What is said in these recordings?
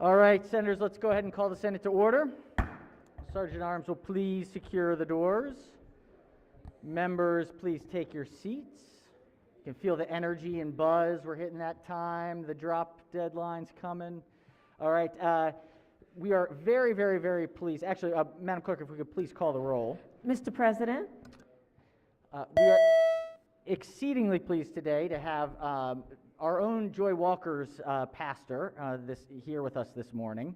All right, Senators, let's go ahead and call the Senate to order. Sergeant at Arms will please secure the doors. Members, please take your seats. You can feel the energy and buzz. We're hitting that time. The drop deadline's coming. All right, we are very, very, very pleased. Actually, Madam Clerk, if we could please call the roll. Mr. President. We are exceedingly pleased today to have our own Joy Walker's pastor here with us this morning.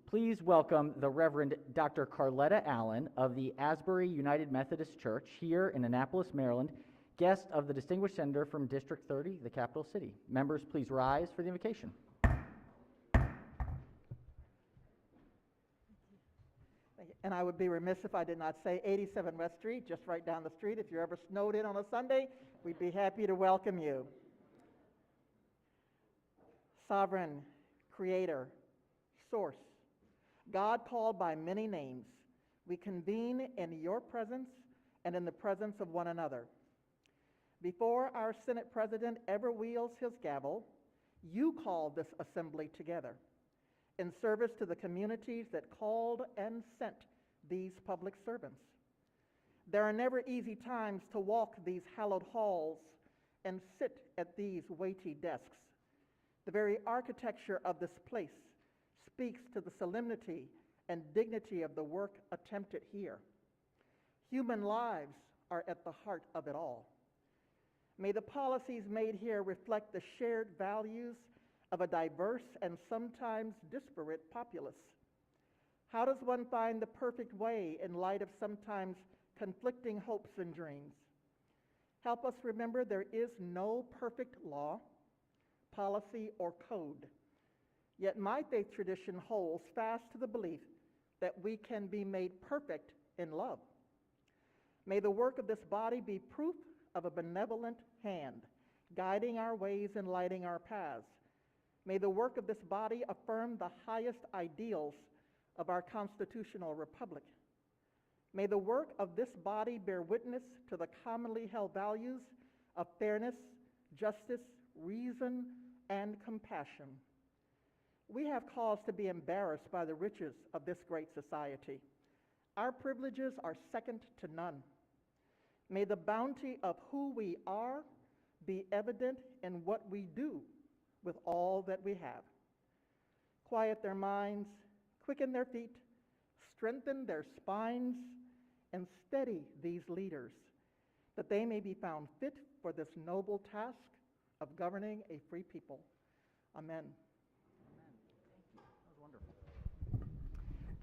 Please welcome the Reverend Dr. Carletta Allen of the Asbury United Methodist Church here in Annapolis, Maryland, guest of the Distinguished Senator from District 30, the capital city. Members, please rise for the invocation. And I would be remiss if I did not say 87 West Street, just right down the street. If you're ever snowed in on a Sunday, we'd be happy to welcome you. Sovereign, Creator, Source, God called by many names, we convene in your presence and in the presence of one another. Before our Senate President ever wields his gavel, you called this assembly together in service to the communities that called and sent these public servants. There are never easy times to walk these hallowed halls and sit at these weighty desks. The very architecture of this place speaks to the solemnity and dignity of the work attempted here. Human lives are at the heart of it all. May the policies made here reflect the shared values of a diverse and sometimes disparate populace. How does one find the perfect way in light of sometimes conflicting hopes and dreams? Help us remember there is no perfect law, policy, or code. Yet my faith tradition holds fast to the belief that we can be made perfect in love. May the work of this body be proof of a benevolent hand, guiding our ways and lighting our paths. May the work of this body affirm the highest ideals of our constitutional republic. May the work of this body bear witness to the commonly held values of fairness, justice, reason, and compassion. We have cause to be embarrassed by the riches of this great society. Our privileges are second to none. May the bounty of who we are be evident in what we do with all that we have. Quiet their minds, quicken their feet, strengthen their spines, and steady these leaders, that they may be found fit for this noble task of governing a free people. Amen.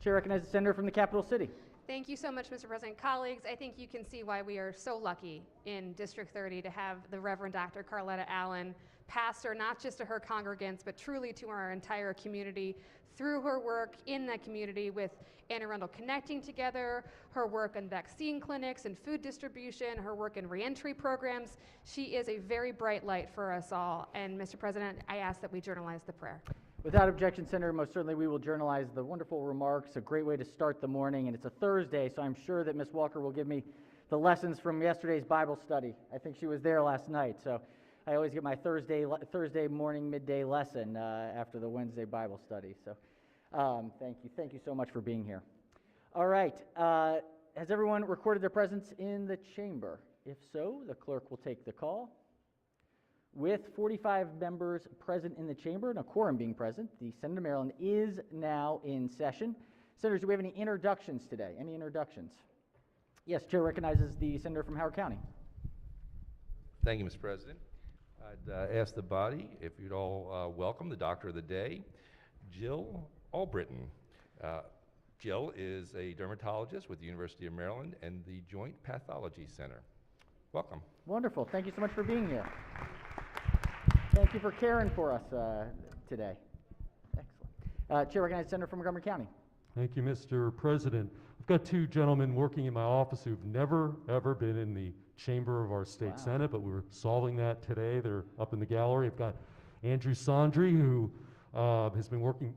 Chair recognizes the Senator from the capital city. Thank you so much, Mr. President. Colleagues, I think you can see why we are so lucky in District 30 to have the Reverend Dr. Carletta Allen, pastor not just to her congregants, but truly to our entire community through her work in that community with Anne Arundel Connecting Together, her work in vaccine clinics and food distribution, her work in reentry programs. She is a very bright light for us all. And Mr. President, I ask that we journalize the prayer. Without objection, Senator, most certainly we will journalize the wonderful remarks. A great way to start the morning, and it's a Thursday, so I'm sure that Ms. Walker will give me the lessons from yesterday's Bible study. I think she was there last night, so I always get my Thursday morning midday lesson after the Wednesday Bible study. So thank you so much for being here. All right, has everyone recorded their presence in the chamber? If so, the clerk will take the call. With 45 members present in the chamber and a quorum being present, the Senate of Maryland is now in session. Senators, do we have any introductions today? Any introductions? Yes, Chair recognizes the Senator from Howard County. Thank you, Mr. President. I'd ask the body if you'd all welcome the Doctor of the Day, Jill Albritton. Jill is a dermatologist with the University of Maryland and the Joint Pathology Center. Welcome. Wonderful. Thank you so much for being here. Thank you for caring for us today. Excellent. Chair recognizes the Senator from Montgomery County. Thank you, Mr. President. I've got two gentlemen working in my office who've never, ever been in the chamber of our state Senate, but we were solving that today. They're up in the gallery. I've got Andrew Sondry, who has been working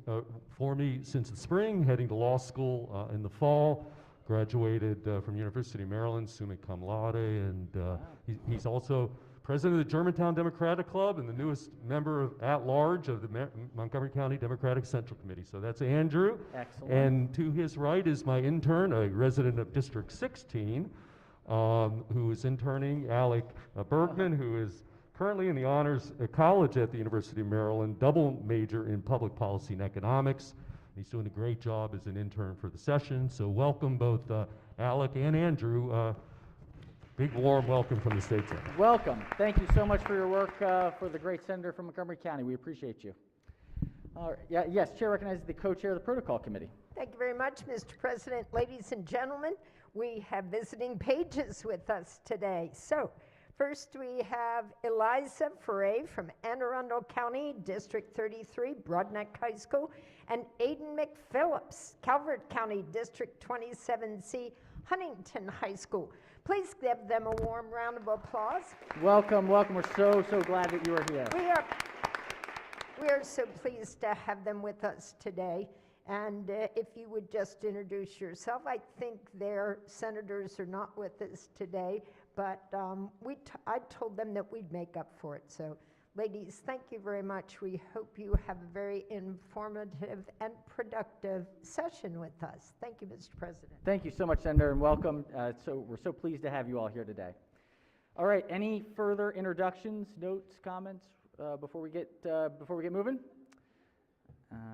for me since the spring, heading to law school in the fall, graduated from University of Maryland, summa cum laude, and he's also president of the Germantown Democratic Club and the newest member at-large of the Montgomery County Democratic Central Committee. So that's Andrew. Excellent. And to his right is my intern, a resident of District 16, who is interning, Alec Bergman, who is currently in the Honors College at the University of Maryland, double major in public policy and economics. He's doing a great job as an intern for the session. So welcome both Alec and Andrew. Big warm welcome from the State Senate. Welcome. Thank you so much for your work for the great senator from Montgomery County. We appreciate you. Yes, Chair recognizes the co-chair of the Protocol Committee. Thank you very much, Mr. President. Ladies and gentlemen, we have visiting pages with us today. So, first we have Eliza Foray from Anne Arundel County, District 33, Broadneck High School, and Aiden McPhillips, Calvert County, District 27C, Huntington High School. Please give them a warm round of applause. Welcome, welcome. We're so glad that you are here. We are so pleased to have them with us today. And if you would just introduce yourself. I think their senators are not with us today, but I told them that we'd make up for it. So, ladies, thank you very much. We hope you have a very informative and productive session with us. Thank you, Mr. President. Thank you so much, Senator, and welcome. We're so pleased to have you all here today. All right, any further introductions, notes, comments before we get moving?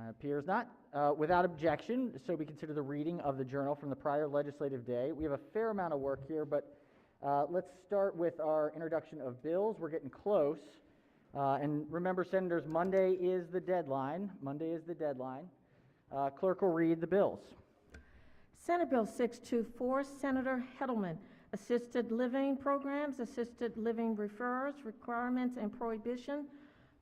Appears not. Without objection, so we consider the reading of the journal from the prior legislative day. We have a fair amount of work here, but let's start with our introduction of bills. We're getting close. And remember, Senators, Monday is the deadline. Clerk will read the bills. Senate Bill 624, Senator Heddleman, Assisted Living Programs, Assisted Living Referrals, Requirements and Prohibition,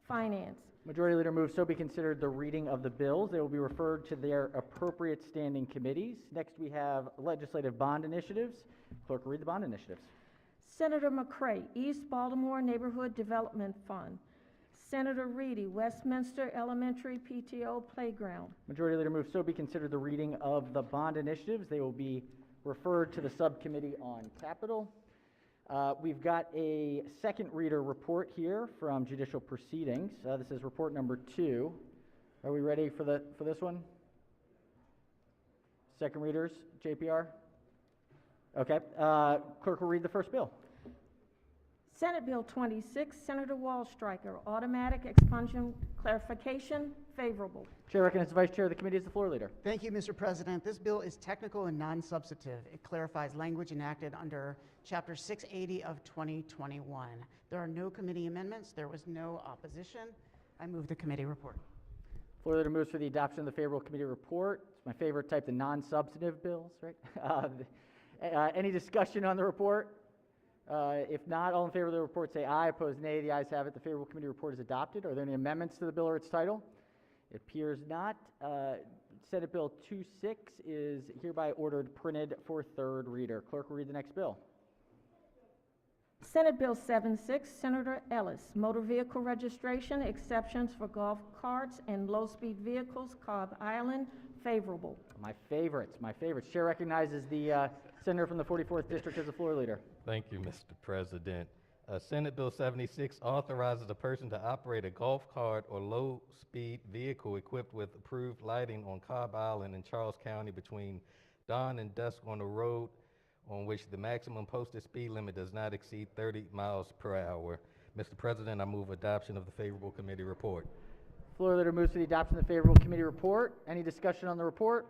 Finance. Majority Leader moves so be considered the reading of the bills. They will be referred to their appropriate standing committees. Next, we have legislative bond initiatives. Clerk will read the bond initiatives. Senator McCray, East Baltimore Neighborhood Development Fund. Senator Reedy, Westminster Elementary PTO Playground. Majority Leader moves so be considered the reading of the bond initiatives. They will be referred to the subcommittee on capital. We've got a second reader report here from Judicial Proceedings. This is report number 2. Are we ready for this one? Second readers, JPR? Okay. Clerk will read the first bill. Senate Bill 26, Senator WALDSTREICHER, Automatic Expungement Clarification, favorable. Chair recognizes the Vice Chair of the Committee as the floor leader. Thank you, Mr. President. This bill is technical and non-substantive. It clarifies language enacted under Chapter 680 of 2021. There are no committee amendments. There was no opposition. I move the committee report. Floor leader moves for the adoption of the favorable committee report. It's my favorite type, the non-substantive bills, right? Any discussion on the report? If not, all in favor of the report say aye. Opposed, nay. The ayes have it. The favorable committee report is adopted. Are there any amendments to the bill or its title? It appears not. Senate Bill 26 is hereby ordered printed for third reader. Clerk will read the next bill. Senate Bill 76, Senator Ellis, Motor Vehicle Registration, Exceptions for Golf Carts and Low-Speed Vehicles, Cobb Island, favorable. My favorites. Chair recognizes the senator from the 44th District as the floor leader. Thank you, Mr. President. Senate Bill 76 authorizes a person to operate a golf cart or low-speed vehicle equipped with approved lighting on Cobb Island in Charles County between dawn and dusk on a road on which the maximum posted speed limit does not exceed 30 miles per hour. Mr. President, I move adoption of the favorable committee report. Floor leader moves for the adoption of the favorable committee report. Any discussion on the report?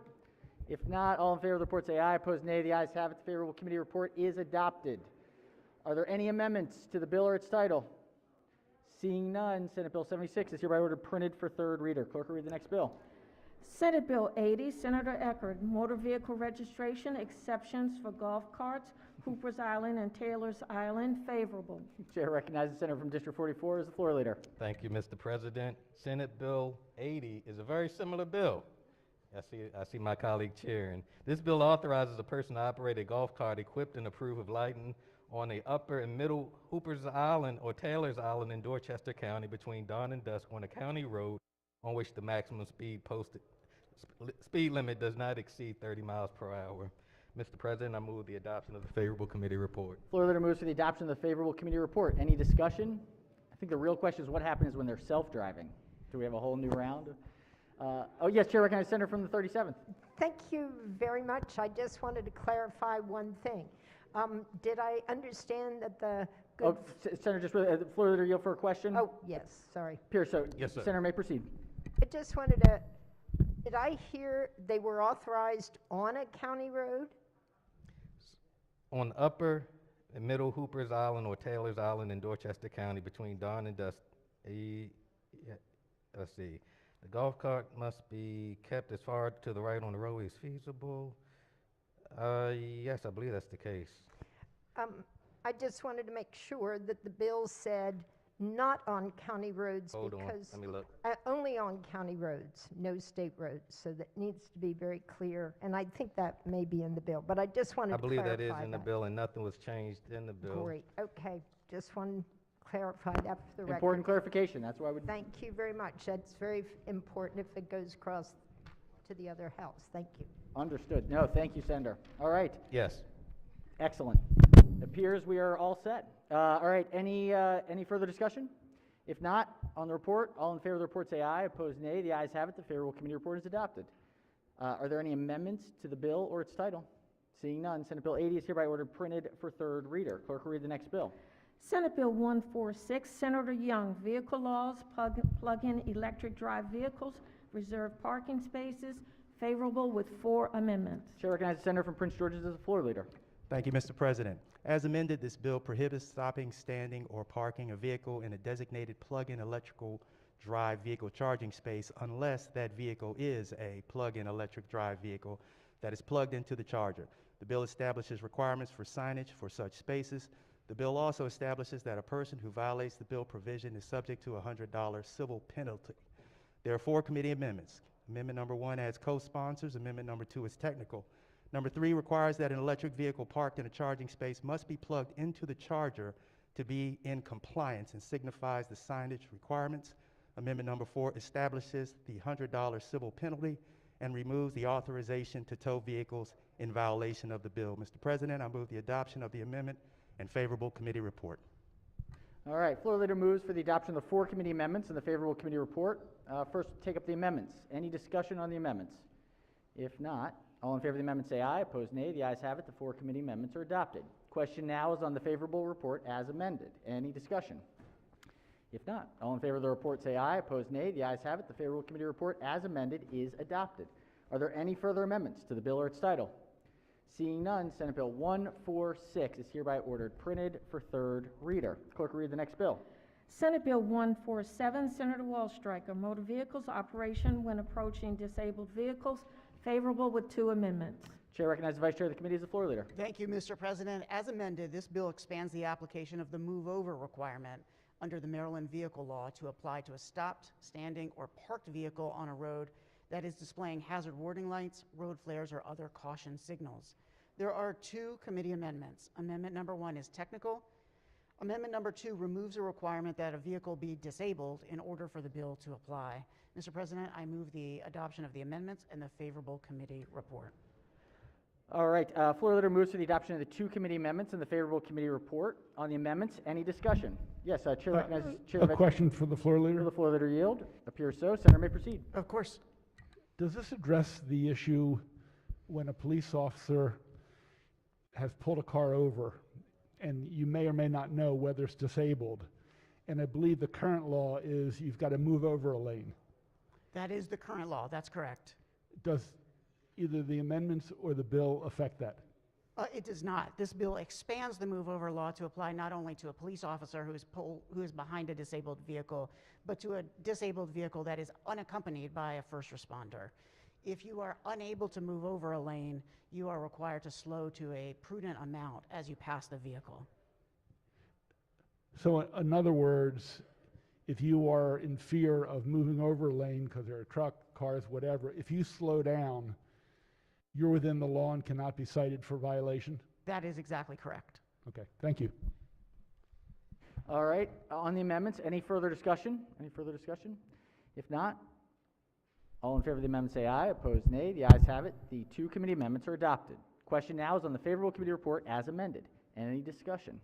If not, all in favor of the report say aye. Opposed, nay. The ayes have it. The favorable committee report is adopted. Are there any amendments to the bill or its title? Seeing none, Senate Bill 76 is hereby ordered printed for third reader. Clerk will read the next bill. Senate Bill 80, Senator Eckert, Motor Vehicle Registration, Exceptions for Golf Carts, Hooper's Island and Taylor's Island, favorable. Chair recognizes the senator from District 44 as the floor leader. Thank you, Mr. President. Senate Bill 80 is a very similar bill. I see my colleague chairing. This bill authorizes a person to operate a golf cart equipped and approved of lighting on the upper and middle Hooper's Island or Taylor's Island in Dorchester County between dawn and dusk on a county road on which the maximum speed limit does not exceed 30 miles per hour. Mr. President, I move the adoption of the favorable committee report. Floor leader moves for the adoption of the favorable committee report. Any discussion? I think the real question is what happens when they're self-driving? Do we have a whole new round? Oh, yes, Chair recognizes Senator from the 37th. Thank you very much. I just wanted to clarify one thing. Did I understand that the good... Senator, just the floor leader yield for a question? Oh, yes, sorry. Pierce, so Yes, sir. Senator may proceed. I just wanted to, did I hear they were authorized on a county road? On Upper and Middle Hooper's Island or Taylor's Island in Dorchester County between dawn and dusk, let's see. The golf cart must be kept as far to the right on the roadway as feasible. Yes, I believe that's the case. I just wanted to make sure that the bill said not on county roads Hold on, because let me look. only on county roads, no state roads. So that needs to be very clear. And I think that may be in the bill, but I just wanted I to believe clarify that is in the bill and nothing was changed in the bill. Great. Okay. Just want to clarify that for the record. Important clarification. That's why I would. Thank you very much. That's very important if it goes across to the other house. Thank you. Understood. No, thank you, Senator. All right. Yes. Excellent. Appears we are all set. All right. Any further discussion? If not, on the report, all in favor of the report say aye. Opposed, nay. The ayes have it. The favorable committee report is adopted. Are there any amendments to the bill or its title? Seeing none, Senate Bill 80 is hereby ordered printed for third reader. Clerk will read the next bill. Senate Bill 146, Senator Young, Vehicle Laws, Plug-in Electric Drive Vehicles, Reserved Parking Spaces, favorable with 4 amendments. Chair recognizes the Senator from Prince George's as the floor leader. Thank you, Mr. President. As amended, this bill prohibits stopping, standing, or parking a vehicle in a designated plug-in electrical drive vehicle charging space unless that vehicle is a plug-in electric drive vehicle that is plugged into the charger. The bill establishes requirements for signage for such spaces. The bill also establishes that a person who violates the bill provision is subject to a $100 civil penalty. There are 4 committee amendments. Amendment number 1 adds co-sponsors. Amendment number 2 is technical. Number 3 requires that an electric vehicle parked in a charging space must be plugged into the charger to be in compliance and signifies the signage requirements. Amendment number 4 establishes the $100 civil penalty and removes the authorization to tow vehicles in violation of the bill. Mr. President, I move the adoption of the amendment and favorable committee report. All right, floor leader moves for the adoption of the 4 committee amendments and the favorable committee report. First, take up the amendments. Any discussion on the amendments? If not, all in favor of the amendment say aye. Opposed, nay. The ayes have it. The 4 committee amendments are adopted. Question now is on the favorable report as amended. Any discussion? If not, all in favor of the report say aye. Opposed, nay. The ayes have it. The favorable committee report as amended is adopted. Are there any further amendments to the bill or its title? Seeing none, Senate Bill 146 is hereby ordered printed for third reader. Clerk will read the next bill. Senate Bill 147, Senator WALDSTREICHER, Motor Vehicles Operation when approaching disabled vehicles, favorable with 2 amendments. Chair recognizes the Vice Chair of the committee as the floor leader. Thank you, Mr. President. As amended, this bill expands the application of the move-over requirement under the Maryland Vehicle Law to apply to a stopped, standing, or parked vehicle on a road that is displaying hazard warning lights, road flares, or other caution signals. There are 2 committee amendments. Amendment number 1 is technical. Amendment number 2 removes a requirement that a vehicle be disabled in order for the bill to apply. Mr. President, I move the adoption of the amendments and the favorable committee report. All right, floor leader moves for the adoption of the 2 committee amendments and the favorable committee report. On the amendments, any discussion? Yes, Chair recognizes Chair. A question for the floor For leader. the floor leader yield. Appears so. Senator may proceed. Of course. Does this address the issue when a police officer has pulled a car over and you may or may not know whether it's disabled? And I believe the current law is you've got to move over a lane. That is the current law. That's correct. Does either the amendments or the bill affect that? It does not. This bill expands the move-over law to apply not only to a police officer who is behind a disabled vehicle, but to a disabled vehicle that is unaccompanied by a first responder. If you are unable to move over a lane, you are required to slow to a prudent amount as you pass the vehicle. So in other words, if you are in fear of moving over a lane because there are truck, cars, whatever, if you slow down, you're within the law and cannot be cited for violation? That is exactly correct. Okay, thank you. All right, on the amendments, any further discussion? Any further discussion? If not, all in favor of the amendment say aye. Opposed, nay. The ayes have it. The 2 committee amendments are adopted. Question now is on the favorable committee report as amended. Any discussion?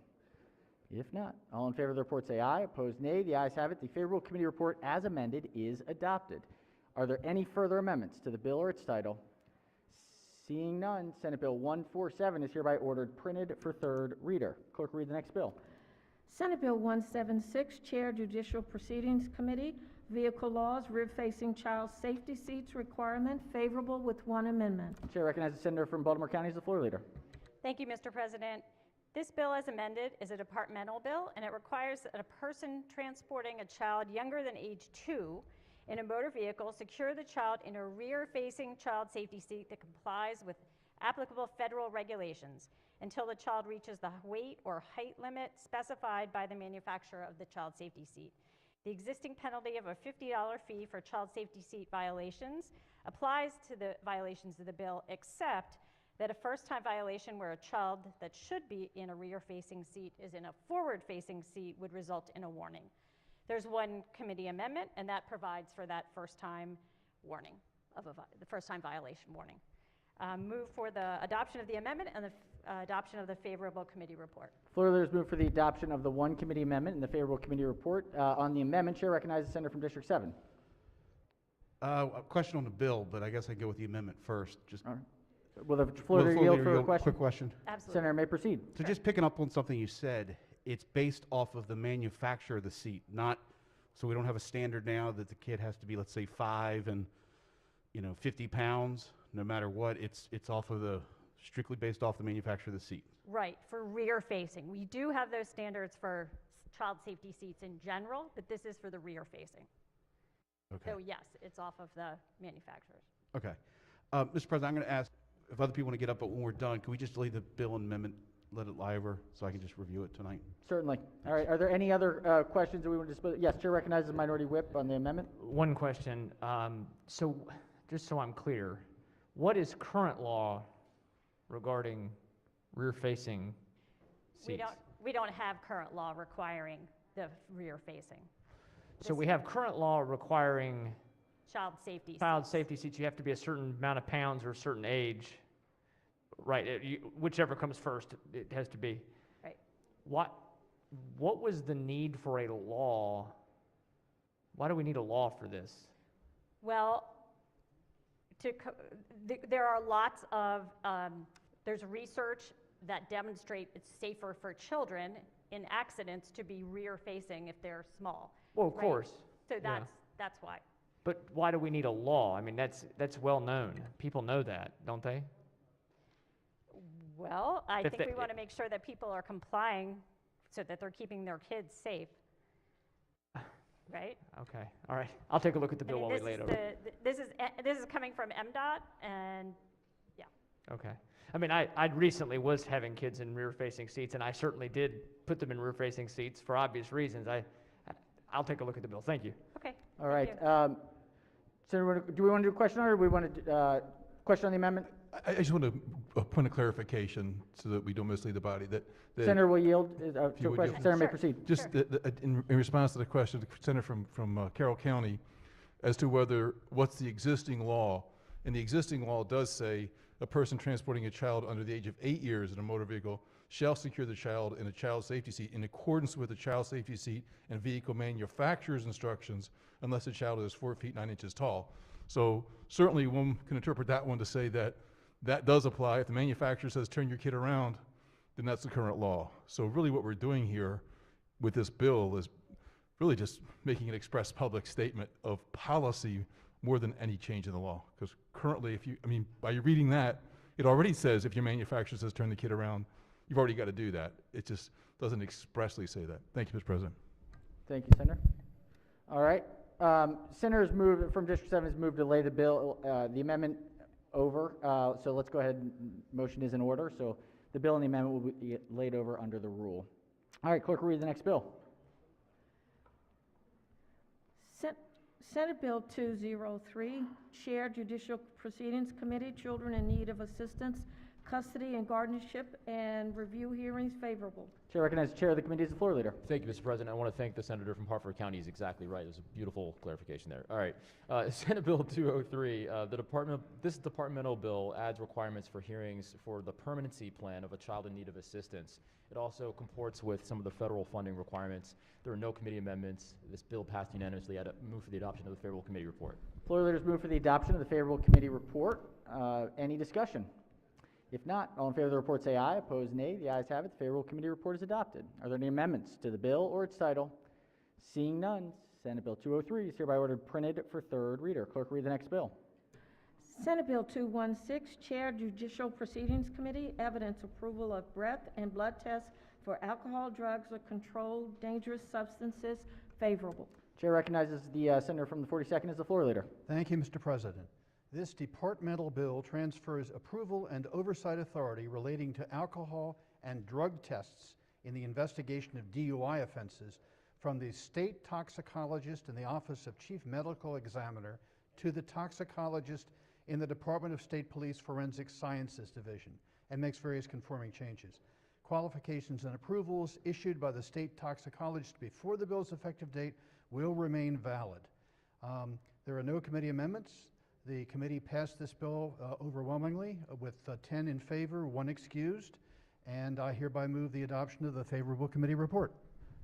If not, all in favor of the report say aye. Opposed, nay. The ayes have it. The favorable committee report as amended is adopted. Are there any further amendments to the bill or its title? Seeing none, Senate Bill 147 is hereby ordered printed for third reader. Clerk will read the next bill. Senate Bill 176, Chair Judicial Proceedings Committee, Vehicle Laws, Rear-Facing Child Safety Seats Requirement, favorable with one amendment. Chair recognizes the senator from Baltimore County as the floor leader. Thank you, Mr. President. This bill as amended is a departmental bill, and it requires that a person transporting a child younger than age 2 in a motor vehicle secure the child in a rear-facing child safety seat that complies with applicable federal regulations until the child reaches the weight or height limit specified by the manufacturer of the child safety seat. The existing penalty of a $50 fee for child safety seat violations applies to the violations of the bill, except that a first-time violation where a child that should be in a rear-facing seat is in a forward-facing seat would result in a warning. There's one committee amendment, and that provides for that first-time warning, the first-time violation warning. Move for the adoption of the amendment and the adoption of the favorable committee report. Floor leaders move for the adoption of the one committee amendment and the favorable committee report. On the amendment, Chair recognizes the senator from District 7. A question on the bill, but I guess I go with the amendment first. Just All right. Will the floor leader yield for a question? Quick question. Absolutely. Senator may proceed. So just picking up on something you said, it's based off of the manufacturer of the seat, not, so we don't have a standard now that the kid has to be, let's say, 5 and 50 pounds, no matter what. It's off of the, strictly based off the manufacturer of the seat. Right, for rear-facing. We do have those standards for child safety seats in general, but this is for the rear-facing. Okay. So yes, it's off of the manufacturers. Okay. Mr. President, I'm going to ask if other people want to get up, but when we're done, can we just delete the bill and amendment, let it lie over, so I can just review it tonight? Certainly. All right. Are there any other questions that we want to discuss? Yes, Chair recognizes the minority whip on the amendment. One question. So, just so I'm clear, what is current law regarding rear-facing seats? We don't have current law requiring the rear-facing. So we have current law requiring Child safety safety seats. You have to be a certain amount of pounds or a certain age. Right. Whichever comes first, it has to be. Right. What was the need for a law? Why do we need a law for this? Well, there are lots of, there's research that demonstrate it's safer for children in accidents to be rear-facing if they're small. Well, of course. So that's why. But why do we need a law? I mean, that's well known. People know that, don't they? Well, I think we want to make sure that people are complying so that they're keeping their kids safe. Right? Okay. All right. I'll take a look at the bill while we lay it over. This is coming from MDOT, and yeah. Okay. I mean, I recently was having kids in rear-facing seats, and I certainly did put them in rear-facing seats for obvious reasons. I'll take a look at the bill. Thank you. Okay. All right. Senator, do we want to do a question on it, or do we want to question on the amendment? I just want a point of clarification so that we don't mislead the body. That Senator will yield to a question. Senator may proceed. Just in response to the question, the senator from Carroll County, as to what's the existing law, and the existing law does say a person transporting a child under the age of 8 years in a motor vehicle shall secure the child in a child safety seat in accordance with the child safety seat and vehicle manufacturer's instructions, unless the child is 4 feet 9 inches tall. So certainly one can interpret that one to say that that does apply. If the manufacturer says turn your kid around, then that's the current law. So really what we're doing here with this bill is really just making an express public statement of policy more than any change in the law. Because currently, by reading that, it already says if your manufacturer says turn the kid around, you've already got to do that. It just doesn't expressly say that. Thank you, Mr. President. Thank you, Senator. All right. Senators from District 7 has moved to lay the bill, the amendment over. So let's go ahead. Motion is in order. So the bill and the amendment will be laid over under the rule. All right, clerk will read the next bill. Senate Bill 203, Chair Judicial Proceedings Committee, Children in Need of Assistance, custody and guardianship, and review hearings favorable. Chair recognizes the chair of the committee as the floor leader. Thank you, Mr. President. I want to thank the senator from Hartford County. He's exactly right. There's a beautiful clarification there. All right. Senate Bill 203, this departmental bill adds requirements for hearings for the permanency plan of a child in need of assistance. It also comports with some of the federal funding requirements. There are no committee amendments. This bill passed unanimously. I'd move for the adoption of the favorable committee report. Floor leaders move for the adoption of the favorable committee report. Any discussion? If not, all in favor of the report say aye. Opposed, nay. The ayes have it. The favorable committee report is adopted. Are there any amendments to the bill or its title? Seeing none, Senate Bill 203 is hereby ordered printed for third reader. Clerk, read the next bill. Senate Bill 216, Chair Judicial Proceedings Committee, evidence approval of breath and blood tests for alcohol, drugs, or controlled dangerous substances, favorable. Chair recognizes the senator from the 42nd as the floor leader. Thank you, Mr. President. This departmental bill transfers approval and oversight authority relating to alcohol and drug tests in the investigation of DUI offenses from the state toxicologist in the Office of Chief Medical Examiner to the toxicologist in the Department of State Police Forensic Sciences Division, and makes various conforming changes. Qualifications and approvals issued by the state toxicologist before the bill's effective date will remain valid. There are no committee amendments. The committee passed this bill overwhelmingly with 10 in favor, 1 excused, and I hereby move the adoption of the favorable committee report.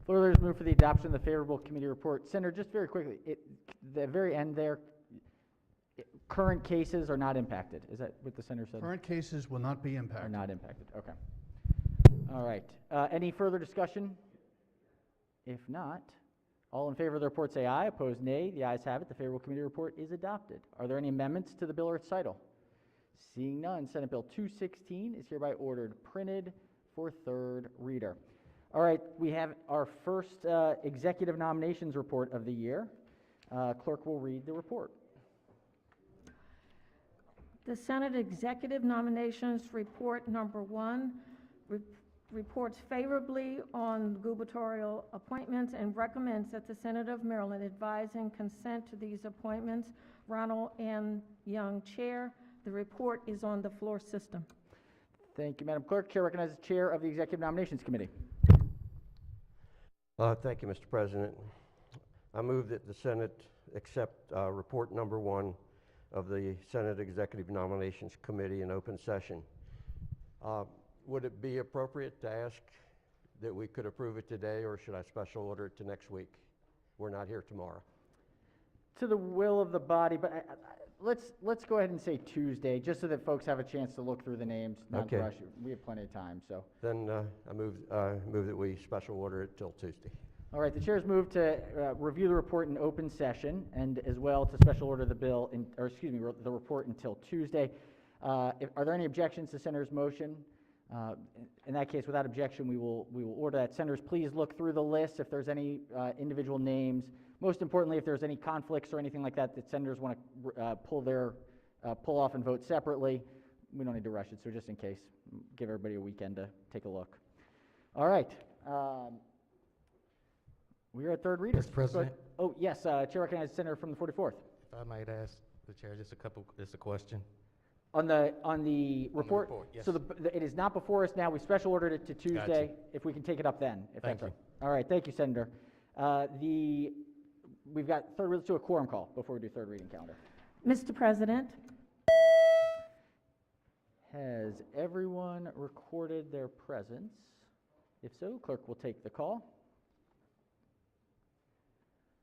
Floor leaders move for the adoption of the favorable committee report. Senator, just very quickly, the very end there, current cases are not impacted. Is that what the senator said? Current cases will not be impacted. Are not impacted. Okay. All right. Any further discussion? If not, all in favor of the report say aye. Opposed, nay. The ayes have it. The favorable committee report is adopted. Are there any amendments to the bill or its title? Seeing none, Senate Bill 216 is hereby ordered printed for third reader. All right, we have our first executive nominations report of the year. Clerk will read the report. The Senate Executive Nominations Report Number 1 reports favorably on gubernatorial appointments and recommends that the Senate of Maryland advise and consent to these appointments. Ronald N. Young, Chair. The report is on the floor system. Thank you, Madam Clerk. Chair recognizes the Chair of the Executive Nominations Committee. Thank you, Mr. President. I move that the Senate accept report number 1 of the Senate Executive Nominations Committee in open session. Would it be appropriate to ask that we could approve it today, or should I special order it to next week? We're not here tomorrow. To the will of the body, but let's go ahead and say Tuesday, just so that folks have a chance to look through the names, not Okay. rush. We have plenty of time, so. Then I move that we special order it till Tuesday. All right, the chair's moved to review the report in open session, and as well to special order the bill, the report until Tuesday. Are there any objections to Senator's motion? In that case, without objection, we will order that. Senators, please look through the list if there's any individual names. Most importantly, if there's any conflicts or anything like that senators want to pull off and vote separately, we don't need to rush it. So just in case, give everybody a weekend to take a look. All right. We are at third reader. Mr. President? Oh, yes. Chair recognizes Senator from the 44th. If I might ask the chair just a question. On the report? Yes. So it is not before us now. We special ordered it to Tuesday. If we can take it up then. Thank you. All right. Thank you, Senator. We've got let's do a quorum call before we do third reading calendar. Mr. President. Has everyone recorded their presence? If so, clerk will take the call.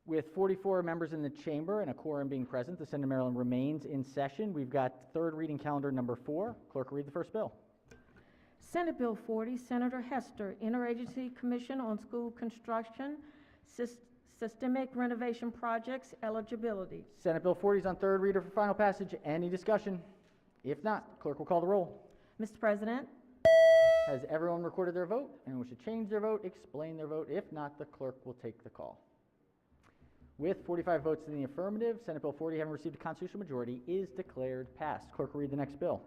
With 44 members in the chamber and a quorum being present, the Senate of Maryland remains in session. We've got third reading calendar number 4. Clerk will read the first bill. Senate Bill 40, Senator Hester, Interagency Commission on School Construction, Systemic Renovation Projects, Eligibility. Senate Bill 40 is on third reader for final passage. Any discussion? If not, clerk will call the roll. Mr. President. Has everyone recorded their vote? Anyone wish to change their vote, explain their vote? If not, the clerk will take the call. With 45 votes in the affirmative, Senate Bill 40, having received a constitutional majority, is declared passed. Clerk will read the next bill.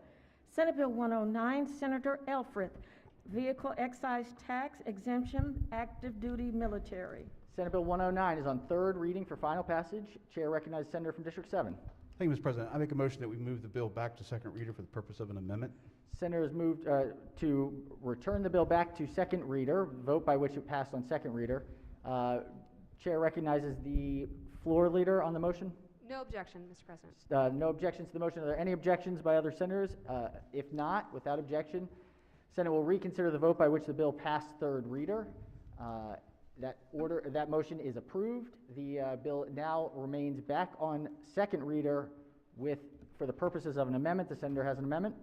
Senate Bill 109, Senator Elfreth, Vehicle Excise Tax Exemption, Active Duty Military. Senate Bill 109 is on third reading for final passage. Chair recognizes Senator from District 7. Thank you, Mr. President. I make a motion that we move the bill back to second reader for the purpose of an amendment. Senator has moved to return the bill back to second reader, vote by which it passed on second reader. Chair recognizes the floor leader on the motion. No objection, Mr. President. No objections to the motion. Are there any objections by other senators? If not, without objection, Senate will reconsider the vote by which the bill passed third reader. That motion is approved. The bill now remains back on second reader for the purposes of an amendment. The senator has an amendment.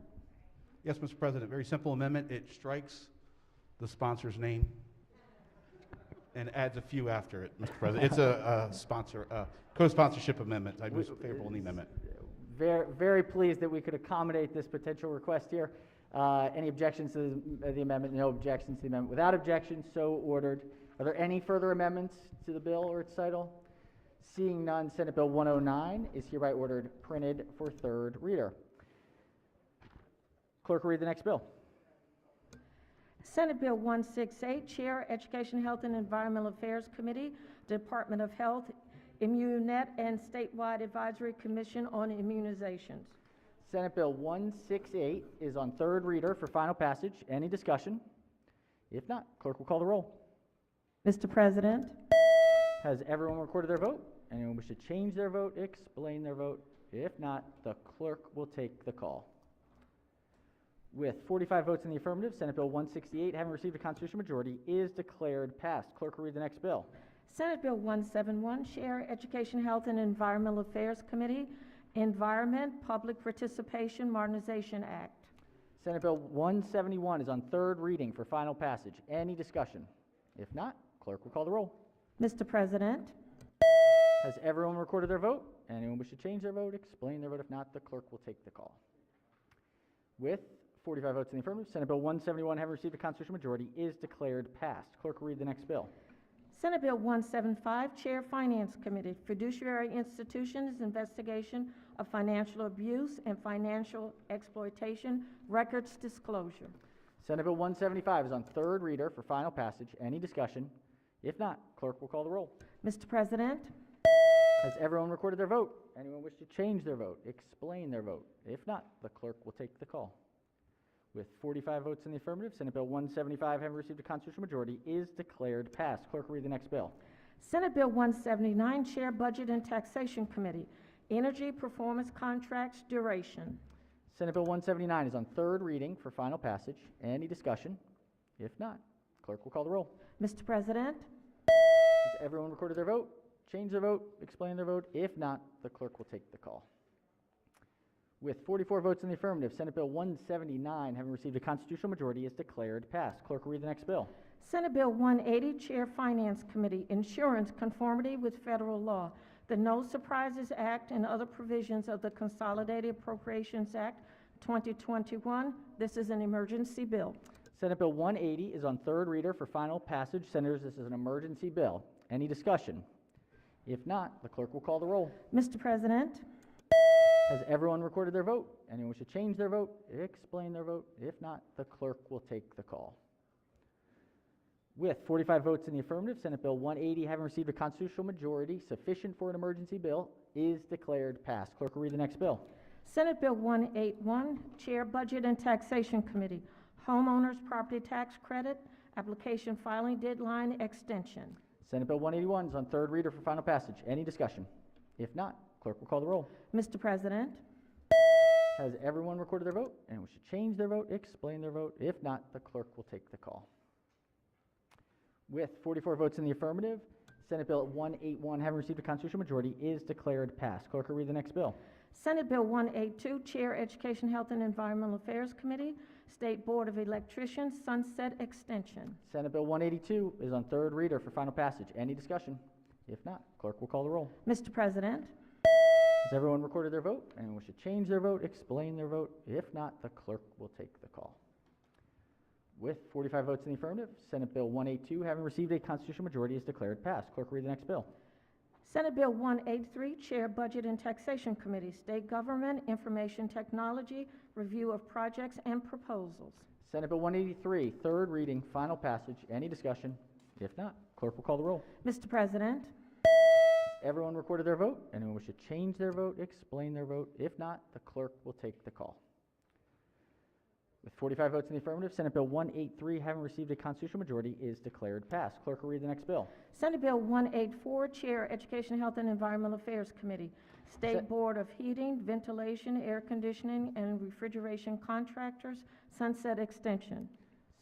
Yes, Mr. President, very simple amendment. It strikes the sponsor's name and adds a few after it, Mr. President. It's a co-sponsorship amendment. I move favorable on the amendment. Very, very pleased that we could accommodate this potential request here. Any objections to the amendment? No objections to the amendment. Without objection, so ordered. Are there any further amendments to the bill or its title? Seeing none, Senate Bill 109 is hereby ordered printed for third reader. Clerk will read the next bill. Senate Bill 168, Chair, Education, Health, and Environmental Affairs Committee, Department of Health, Immunet, and Statewide Advisory Commission on Immunizations. Senate Bill 168 is on third reader for final passage. Any discussion? If not, clerk will call the roll. Mr. President, Has everyone recorded their vote? Anyone wish to change their vote, explain their vote? If not, the clerk will take the call. With 45 votes in the affirmative, Senate Bill 168, having received a constitutional majority, is declared passed. Clerk will read the next bill. Senate Bill 171, Chair, Education, Health, and Environmental Affairs Committee, Environment, Public Participation, Modernization Act. Senate Bill 171 is on third reading for final passage. Any discussion? If not, clerk will call the roll. Mr. President, Has everyone recorded their vote? Anyone wish to change their vote, explain their vote? If not, the clerk will take the call. With 45 votes in the affirmative, Senate Bill 171, having received a constitutional majority, is declared passed. Clerk will read the next bill. Senate Bill 175, Chair, Finance Committee, Fiduciary Institutions, Investigation of Financial Abuse and Financial Exploitation, Records Disclosure. Senate Bill 175 is on third reader for final passage. Any discussion? If not, clerk will call the roll. Mr. President, Has everyone recorded their vote? Anyone wish to change their vote, explain their vote? If not, the clerk will take the call. With 45 votes in the affirmative, Senate Bill 175, having received a constitutional majority, is declared passed. Clerk will read the next bill. Senate Bill 179, Chair, Budget and Taxation Committee, Energy Performance Contracts Duration. Senate Bill 179 is on third reading for final passage. Any discussion? If not, clerk will call the roll. Mr. President, Has everyone recorded their vote? Change their vote, explain their vote? If not, the clerk will take the call. With 44 votes in the affirmative, Senate Bill 179, having received a constitutional majority, is declared passed. Clerk will read the next bill. Senate Bill 180, Chair, Finance Committee, Insurance Conformity with Federal Law, the No Surprises Act and other provisions of the Consolidated Appropriations Act 2021. This is an emergency bill. Senate Bill 180 is on third reader for final passage. Senators, this is an emergency bill. Any discussion? If not, the clerk will call the roll. Mr. President, Has everyone recorded their vote? Anyone wish to change their vote, explain their vote? If not, the clerk will take the call. With 45 votes in the affirmative, Senate Bill 180, having received a constitutional majority sufficient for an emergency bill, is declared passed. Clerk will read the next bill. Senate Bill 181, Chair, Budget and Taxation Committee, Homeowners Property Tax Credit, Application Filing Deadline Extension. Senate Bill 181 is on third reader for final passage. Any discussion? If not, clerk will call the roll. Mr. President, Has everyone recorded their vote? Anyone wish to change their vote, explain their vote? If not, the clerk will take the call. With 44 votes in the affirmative, Senate Bill 181, having received a constitutional majority, is declared passed. Clerk will read the next bill. Senate Bill 182, Chair, Education, Health, and Environmental Affairs Committee, State Board of Electricians, Sunset Extension. Senate Bill 182 is on third reader for final passage. Any discussion? If not, clerk will call the roll. Mr. President, Has everyone recorded their vote? Anyone wish to change their vote, explain their vote? If not, the clerk will take the call. With 45 votes in the affirmative, Senate Bill 182, having received a constitutional majority, is declared passed. Clerk will read the next bill. Senate Bill 183, Chair, Budget and Taxation Committee, State Government, Information Technology, Review of Projects and Proposals. Senate Bill 183, third reading, final passage. Any discussion? If not, clerk will call the roll. Mr. President, Everyone recorded their vote. Anyone wish to change their vote, explain their vote? If not, the clerk will take the call. With 45 votes in the affirmative, Senate Bill 183, having received a constitutional majority, is declared passed. Clerk will read the next bill. Senate Bill 184, Chair, Education, Health, and Environmental Affairs Committee. State Board of Heating, Ventilation, Air Conditioning, and Refrigeration Contractors, sunset extension.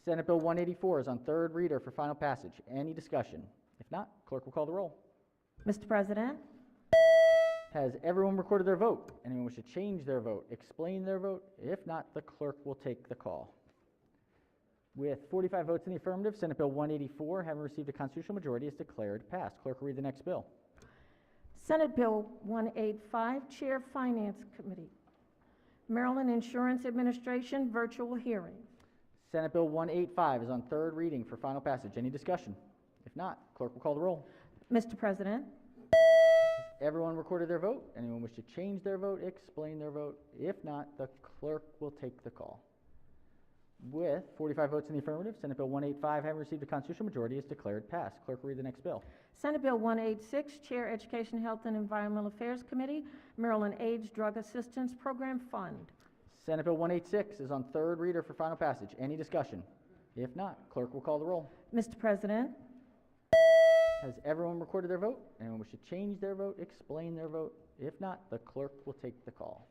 Senate Bill 184 is on third reader for final passage. Any discussion? If not, clerk will call the roll. Mr. President, Has everyone recorded their vote? Anyone wish to change their vote, explain their vote? If not, the clerk will take the call. With 45 votes in the affirmative, Senate Bill 184, having received a constitutional majority, is declared passed. Clerk will read the next bill. Senate Bill 185, Chair, Finance Committee. Maryland Insurance Administration, virtual hearing. Senate Bill 185 is on third reading for final passage. Any discussion? If not, clerk will call the roll. Mr. President, Everyone recorded their vote. Anyone wish to change their vote, explain their vote? If not, the clerk will take the call. With 45 votes in the affirmative, Senate Bill 185, having received a constitutional majority, is declared passed. Clerk will read the next bill. Senate Bill 186, Chair, Education, Health, and Environmental Affairs Committee, Maryland AIDS Drug Assistance Program Fund. Senate Bill 186 is on third reader for final passage. Any discussion? If not, clerk will call the roll. Mr. President, Has everyone recorded their vote? Anyone wish to change their vote, explain their vote? If not, the clerk will take the call.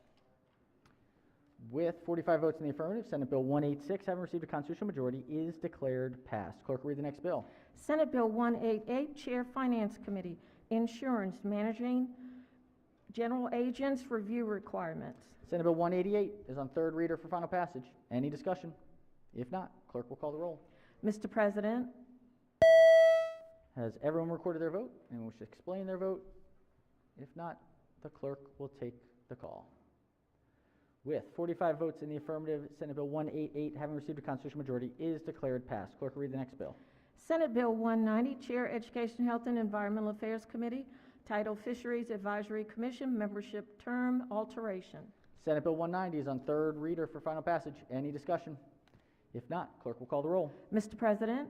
With 45 votes in the affirmative, Senate Bill 186, having received a constitutional majority, is declared passed. Clerk will read the next bill. Senate Bill 188, Chair, Finance Committee, Insurance, Managing General Agents Review Requirements. Senate Bill 188 is on third reader for final passage. Any discussion? If not, clerk will call the roll. Mr. President, Has everyone recorded their vote? Anyone wish to explain their vote? If not, the clerk will take the call. With 45 votes in the affirmative, Senate Bill 188, having received a constitutional majority, is declared passed. Clerk will read the next bill. Senate Bill 190, Chair, Education, Health, and Environmental Affairs Committee, Title Fisheries Advisory Commission, membership term alteration. Senate Bill 190 is on third reader for final passage. Any discussion? If not, clerk will call the roll. Mr. President,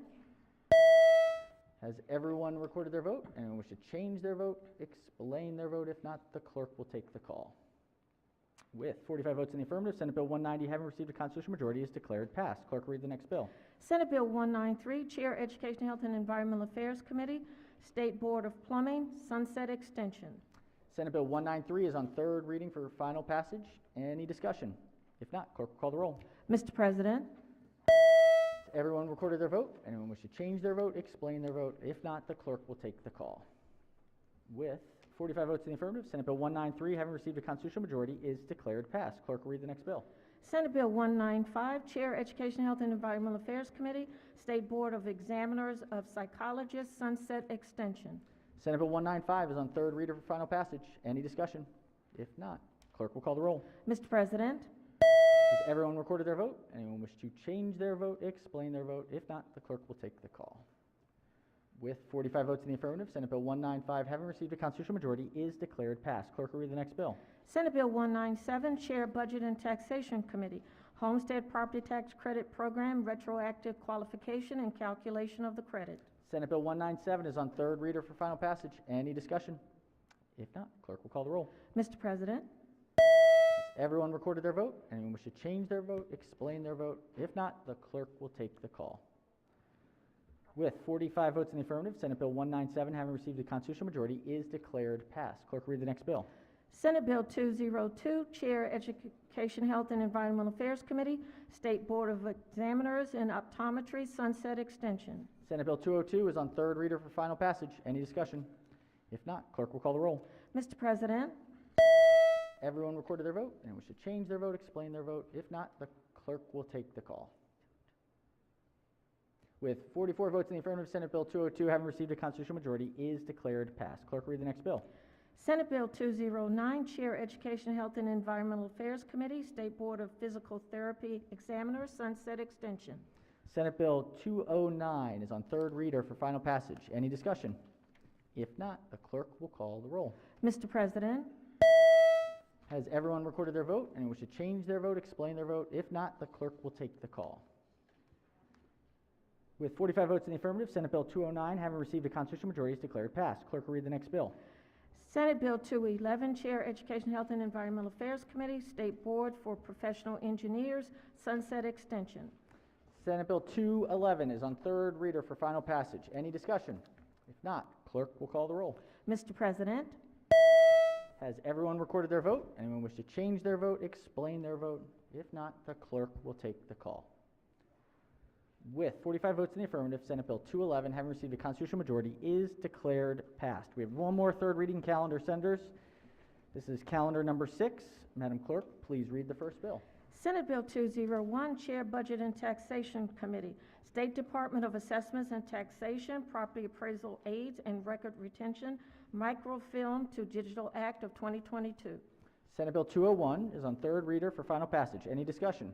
Has everyone recorded their vote? Anyone wish to change their vote, explain their vote? If not, the clerk will take the call. With 45 votes in the affirmative, Senate Bill 190, having received a constitutional majority, is declared passed. Clerk will read the next bill. Senate Bill 193, Chair, Education, Health, and Environmental Affairs Committee, State Board of Plumbing, sunset extension. Senate Bill 193 is on third reading for final passage. Any discussion? If not, clerk will call the roll. Mr. President, Has everyone recorded their vote? Anyone wish to change their vote, explain their vote? If not, the clerk will take the call. With 45 votes in the affirmative, Senate Bill 193, having received a constitutional majority, is declared passed. Clerk will read the next bill. Senate Bill 195, Chair, Education, Health, and Environmental Affairs Committee, State Board of Examiners of Psychologists, sunset extension. Senate Bill 195 is on third reader for final passage. Any discussion? If not, clerk will call the roll. Mr. President, Has everyone recorded their vote? Anyone wish to change their vote, explain their vote? If not, the clerk will take the call. With 45 votes in the affirmative, Senate Bill 195, having received a constitutional majority, is declared passed. Clerk will read the next bill. Senate Bill 197, Chair, Budget and Taxation Committee, Homestead Property Tax Credit Program, retroactive qualification and calculation of the credit. Senate Bill 197 is on third reader for final passage. Any discussion? If not, clerk will call the roll. Mr. President, Has everyone recorded their vote? Anyone wish to change their vote, explain their vote? If not, the clerk will take the call. With 45 votes in the affirmative, Senate Bill 197, having received a constitutional majority, is declared passed. Clerk will read the next bill. Senate Bill 202, Chair, Education, Health, and Environmental Affairs Committee, State Board of Examiners in Optometry, sunset extension. Senate Bill 202 is on third reader for final passage. Any discussion? If not, clerk will call the roll. Mr. President, Everyone recorded their vote. Anyone wish to change their vote, explain their vote? If not, the clerk will take the call. With 44 votes in the affirmative, Senate Bill 202, having received a constitutional majority, is declared passed. Clerk will read the next bill. Senate Bill 209, Chair, Education, Health, and Environmental Affairs Committee, State Board of Physical Therapy Examiners, sunset extension. Senate Bill 209 is on third reader for final passage. Any discussion? If not, the clerk will call the roll. Mr. President, Has everyone recorded their vote? Anyone wish to change their vote, explain their vote? If not, the clerk will take the call. With 45 votes in the affirmative, Senate Bill 209, having received a constitutional majority, is declared passed. Clerk will read the next bill. Senate Bill 211, Chair, Education, Health, and Environmental Affairs Committee, State Board for Professional Engineers, Sunset Extension. Senate Bill 211 is on third reader for final passage. Any discussion? If not, clerk will call the roll. Mr. President, Has everyone recorded their vote? Anyone wish to change their vote, explain their vote? If not, the clerk will take the call. With 45 votes in the affirmative, Senate Bill 211, having received a constitutional majority, is declared passed. We have one more third reading calendar, Senators. This is calendar number 6. Madam Clerk, please read the first bill. Senate Bill 201, Chair, Budget and Taxation Committee, State Department of Assessments and Taxation, Property Appraisal Aids and Record Retention, Microfilm to Digital Act of 2022. Senate Bill 201 is on third reader for final passage. Any discussion?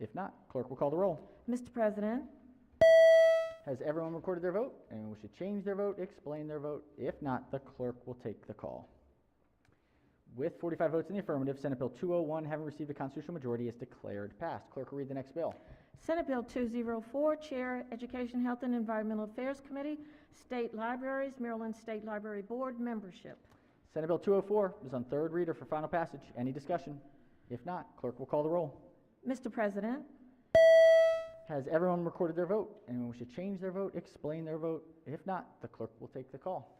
If not, clerk will call the roll. Mr. President, Has everyone recorded their vote? Anyone wish to change their vote, explain their vote? If not, the clerk will take the call. With 45 votes in the affirmative, Senate Bill 201, having received a constitutional majority, is declared passed. Clerk will read the next bill. Senate Bill 204, Chair, Education, Health, and Environmental Affairs Committee, State Libraries, Maryland State Library Board membership. Senate Bill 204 is on third reader for final passage. Any discussion? If not, clerk will call the roll. Mr. President, Has everyone recorded their vote? Anyone wish to change their vote, explain their vote? If not, the clerk will take the call.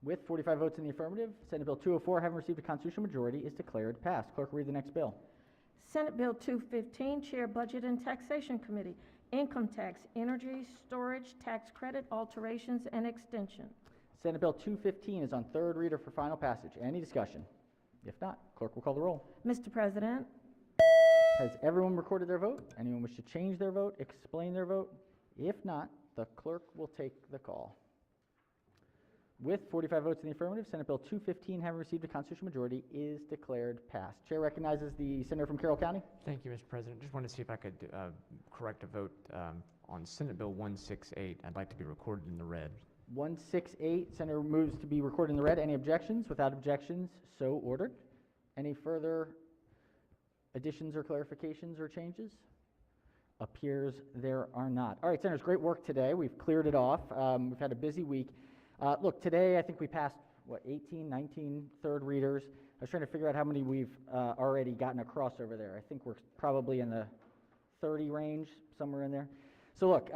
With 45 votes in the affirmative, Senate Bill 204, having received a constitutional majority, is declared passed. Clerk will read the next bill. Senate Bill 215, Chair, Budget and Taxation Committee, Income Tax, Energy, Storage, Tax Credit, Alterations, and Extension. Senate Bill 215 is on third reader for final passage. Any discussion? If not, clerk will call the roll. Mr. President, Has everyone recorded their vote? Anyone wish to change their vote, explain their vote? If not, the clerk will take the call. With 45 votes in the affirmative, Senate Bill 215, having received a constitutional majority, is declared passed. Chair recognizes the senator from Carroll County. Thank you, Mr. President. Just wanted to see if I could correct a vote on Senate Bill 168. I'd like to be recorded in the red. 168, Senator moves to be recorded in the red. Any objections? Without objections, so ordered. Any further additions or clarifications or changes? Appears there are not. All right, Senators, great work today. We've cleared it off. We've had a busy week. Look, today I think we passed, 18, 19 third readers. I was trying to figure out how many we've already gotten across over there. I think we're probably in the 30 range, somewhere in there. So look,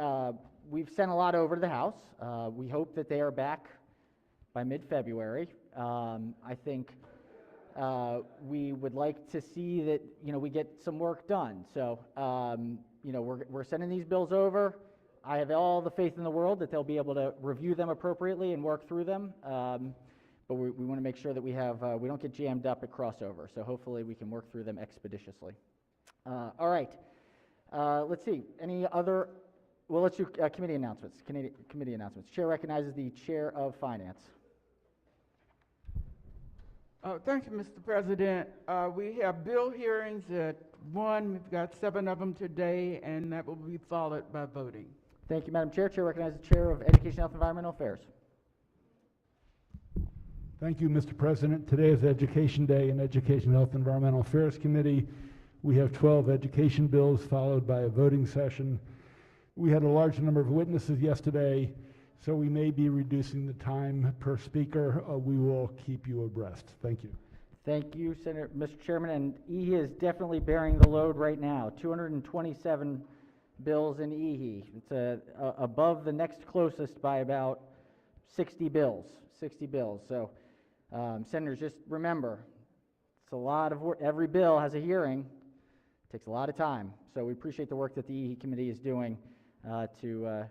we've sent a lot over to the House. We hope that they are back by mid-February. I think we would like to see that, we get some work done. So, we're sending these bills over. I have all the faith in the world that they'll be able to review them appropriately and work through them. But we want to make sure that we don't get jammed up at crossover. So hopefully we can work through them expeditiously. All right. Let's see. Any other? Well, let's do committee announcements. Committee announcements. Chair recognizes the Chair of Finance. Thank you, Mr. President. We have bill hearings at 1. We've got 7 of them today, and that will be followed by voting. Thank you, Madam Chair. Chair recognizes the Chair of Education, Health, and Environmental Affairs. Thank you, Mr. President. Today is Education Day in Education, Health, and Environmental Affairs Committee. We have 12 education bills followed by a voting session. We had a large number of witnesses yesterday, so we may be reducing the time per speaker. We will keep you abreast. Thank you. Thank you, Mr. Chairman. And EHE is definitely bearing the load right now. 227 bills in EHE. It's above the next closest by about 60 bills. 60 bills. So, Senators, just remember, it's a lot of work. Every bill has a hearing. It takes a lot of time. So we appreciate the work that the EHE committee is doing to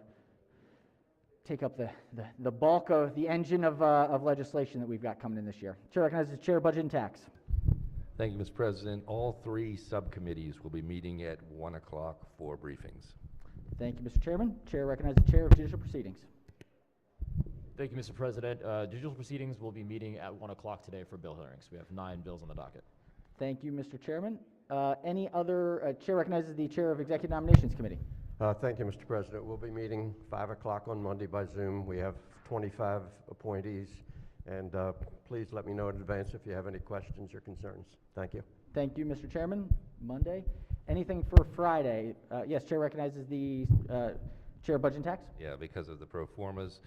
take up the bulk of the engine of legislation that we've got coming in this year. Chair recognizes the Chair of Budget and Tax. Thank you, Mr. President. All 3 subcommittees will be meeting at 1 o'clock for briefings. Thank you, Mr. Chairman. Chair recognizes the Chair of Judicial Proceedings. Thank you, Mr. President. Judicial Proceedings will be meeting at 1 o'clock today for bill hearings. We have 9 bills on the docket. Thank you, Mr. Chairman. Any other? Chair recognizes the Chair of Executive Nominations Committee. Thank you, Mr. President. We'll be meeting 5 o'clock on Monday by Zoom. We have 25 appointees, and please let me know in advance if you have any questions or concerns. Thank you. Thank you, Mr. Chairman. Monday. Anything for Friday? Yes, Chair recognizes the Chair of Budget and Tax. Yeah, because of the pro formas.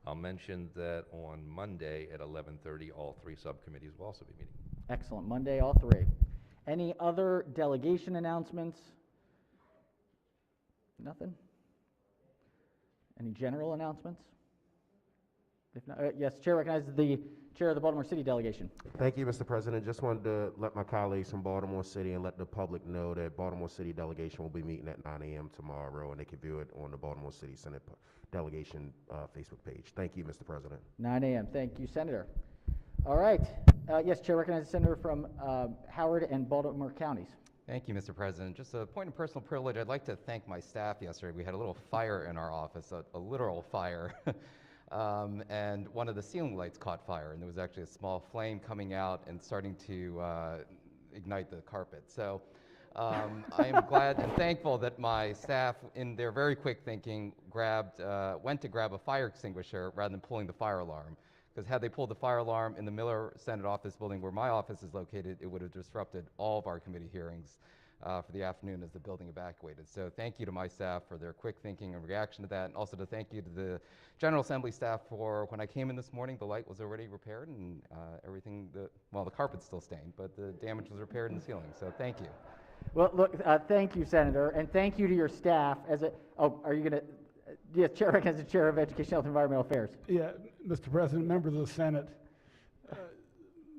I'll mention that on Monday at 11:30, all three subcommittees will also be meeting. Excellent. Monday, all three. Any other delegation announcements? Nothing? Any general announcements? If not, yes, Chair recognizes the Chair of the Baltimore City Delegation. Thank you, Mr. President. Just wanted to let my colleagues from Baltimore City and let the public know that Baltimore City Delegation will be meeting at 9 a.m. tomorrow, and they can view it on the Baltimore City Senate Delegation Facebook page. Thank you, Mr. President. 9 a.m. Thank you, Senator. All right. Yes, Chair recognizes the Senator from Howard and Baltimore counties. Thank you, Mr. President. Just a point of personal privilege, I'd like to thank my staff yesterday. We had a little fire in our office, a literal fire. And one of the ceiling lights caught fire, and there was actually a small flame coming out and starting to ignite the carpet. So I am glad and thankful that my staff, in their very quick thinking, went to grab a fire extinguisher rather than pulling the fire alarm. Because had they pulled the fire alarm in the Miller Senate office building where my office is located, it would have disrupted all of our committee hearings for the afternoon as the building evacuated. So thank you to my staff for their quick thinking and reaction to that, and also to thank you to the General Assembly staff for, when I came in this morning, the light was already repaired and everything, well, the carpet's still stained, but the damage was repaired in the ceiling, so thank you. Well, look, thank you, Senator, and thank you to your staff. Are you going to, yes, Chair recognizes the Chair of Education, Health, and Environmental Affairs. Yeah, Mr. President, members of the Senate,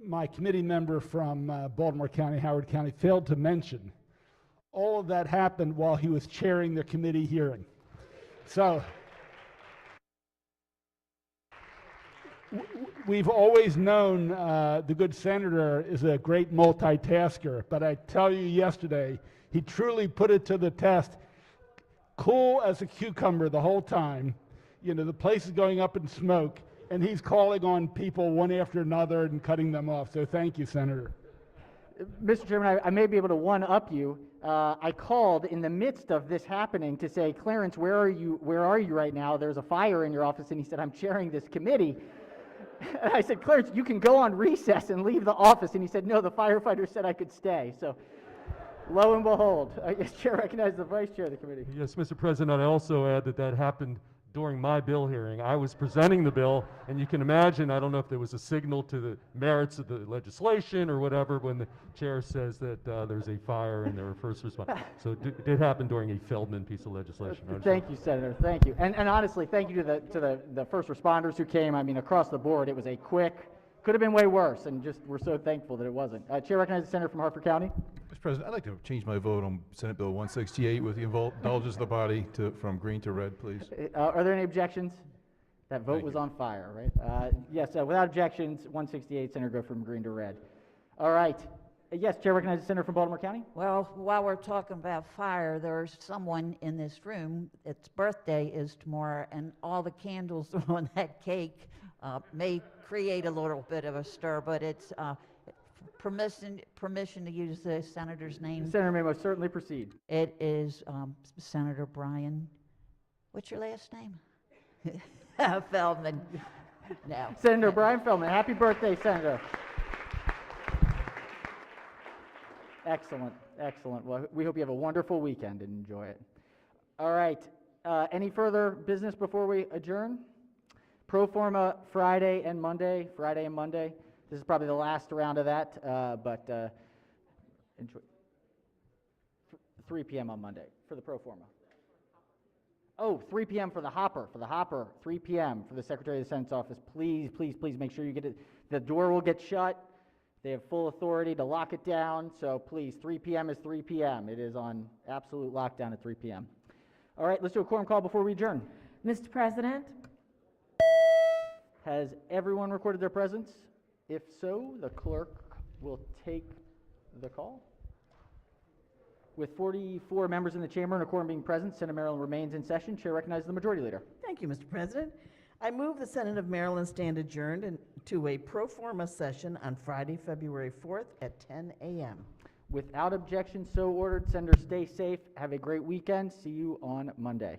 my committee member from Baltimore County, Howard County, failed to mention all of that happened while he was chairing the committee hearing. So we've always known the good senator is a great multitasker, but I tell you yesterday, he truly put it to the test. Cool as a cucumber the whole time. You know, the place is going up in smoke, and he's calling on people one after another and cutting them off. So thank you, Senator. Mr. Chairman, I may be able to one-up you. I called in the midst of this happening to say, Clarence, where are you right now? There's a fire in your office. And he said, I'm chairing this committee. And I said, Clarence, you can go on recess and leave the office. And he said, no, the firefighter said I could stay. So lo and behold, yes, Chair recognizes the Vice Chair of the committee. Yes, Mr. President, I'd also add that happened during my bill hearing. I was presenting the bill, and you can imagine, I don't know if there was a signal to the merits of the legislation or whatever, when the chair says that there's a fire and there were first responders. So it did happen during a Feldman piece of legislation. Thank you, Senator. Thank you. And honestly, thank you to the first responders who came. I mean, across the board, it was a quick, could have been way worse, and just we're so thankful that it wasn't. Chair recognizes the Senator from Hartford County. Mr. President, I'd like to change my vote on Senate Bill 168 with the indulgence of the body from green to red, please. Are there any objections? That vote was on fire, right? Yes, without objections, 168, Senator go from green to red. All right. Yes, Chair recognizes the Senator from Baltimore County. Well, while we're talking about fire, there's someone in this room, its birthday is tomorrow, and all the candles on that cake may create a little bit of a stir, but it's permission to use the senator's name. The senator may most certainly proceed. It is Senator Brian. What's your last name? Feldman. No. Senator Brian Feldman. Happy birthday, Senator. Excellent, excellent. Well, we hope you have a wonderful weekend and enjoy it. All right. Any further business before we adjourn? Pro forma Friday and Monday. This is probably the last round of that, but enjoy. 3 p.m. on Monday for the pro forma. Oh, 3 p.m. for the hopper. 3 p.m. for the Secretary of the Senate's office. Please, please, please make sure you get it. The door will get shut. They have full authority to lock it down. So please, 3 p.m. is 3 p.m. It is on absolute lockdown at 3 p.m. All right, let's do a quorum call before we adjourn. Mr. President? Has everyone recorded their presence? If so, the clerk will take the call. With 44 members in the chamber and a quorum being present, Senate of Maryland remains in session. Chair recognizes the Majority Leader. Thank you, Mr. President. I move the Senate of Maryland stand adjourned to a pro forma session on Friday, February 4th at 10 a.m. Without objection, so ordered. Senators, stay safe. Have a great weekend. See you on Monday.